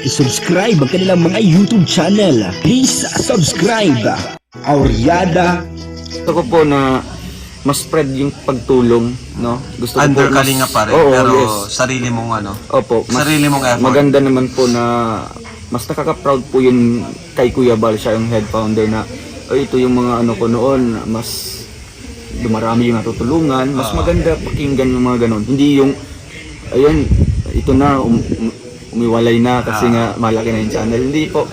i-subscribe ang kanilang mga YouTube channel. Please subscribe. Auryada. Gusto ko po na mas spread yung pagtulong, no? Gusto ko Under po mas, Kalinga pa rin, oo, pero yes. sarili mong ano. Opo, mas sarili mong effort. maganda naman po na mas nakaka-proud po yun kay Kuya Bal, siya yung head founder na ito yung mga ano ko noon, mas dumarami yung natutulungan, mas maganda pakinggan yung mga ganun. Hindi yung ayun, ito na umiwalay na kasi nga malaki na yung channel. Hindi po.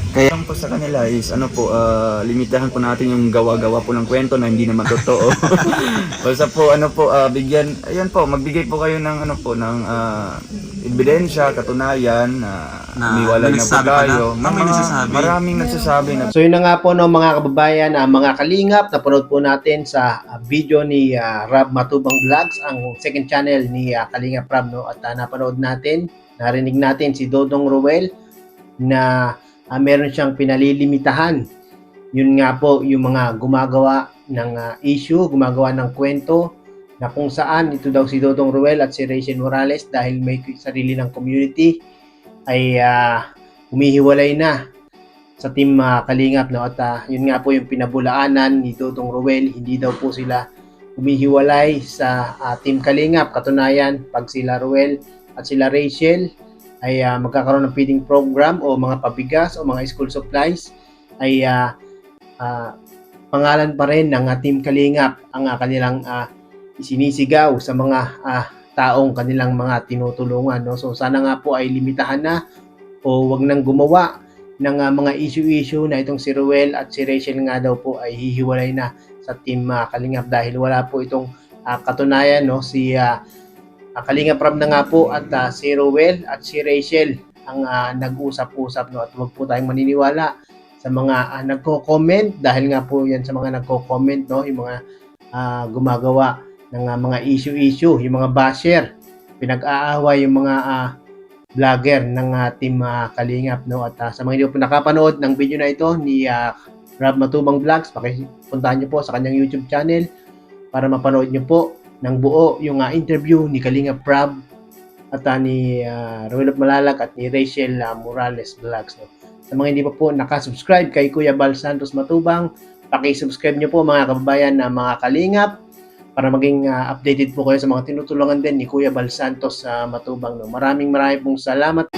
Kaya po sa kanila is ano po, limitahan po natin yung gawa-gawa po ng kwento na hindi naman totoo. Basta po ano po, bigyan, ayan po, magbigay po kayo ng ano po, ng ebidensya, katunayan na umiwalay na po tayo. Maraming nagsasabi na. So yun na nga po no, mga kababayan, mga kalingap, napanood po natin sa video ni Rob Matubang Vlogs, ang second channel ni Kalingap Rob, no? At napanood natin, narinig natin si Dodong Ruel na meron siyang pinalilimitahan. Yun nga po yung mga gumagawa ng issue, gumagawa ng kwento na kung saan ito daw si Dodong Ruel at si Rachel Morales dahil may sarili ng community ay humihiwalay na sa team Kalingap, no? At yun nga po yung pinabulaanan ni Dodong Ruel, hindi daw po sila humihiwalay sa team Kalingap. Katunayan, pag sila Ruel at sila Rachel ay magkakaroon ng feeding program o mga pabigas o mga school supplies ay pangalan pa rin ng Team Kalingap ang kanilang isinisigaw sa mga taong kanilang mga tinutulungan, no? So sana nga po ay limitahan na o wag nang gumawa ng mga issue na itong si Ruel at si Rachel nga daw po ay hihiwalay na sa Team Kalingap dahil wala po itong katunayan, no? Si Kalingap Rob na nga po at si Ruel at si Rachel ang nag-usap-usap, no? At huwag po tayong maniniwala sa mga nagko-comment dahil nga po yan sa mga nagko-comment, no? Yung mga gumagawa ng mga issue, yung mga basher, pinag-aaway yung mga vlogger ng Team Kalingap, no? At sa mga hindi po nakapanood ng video na ito ni Rob Matubang Vlogs, pakipuntahan niyo po sa kanyang YouTube channel para mapanood niyo po ng buo yung interview ni Kalingap Rob at ni Ruel Malalag at ni Rachel Morales Vlogs, no? Sa mga hindi pa po nakasubscribe kay Kuya Bal Santos Matubang, paki-subscribe niyo po mga kababayan na mga Kalingap para maging updated po kayo sa mga tinutulungan din ni Kuya Bal Santos Matubang, no? Maraming pong salamat.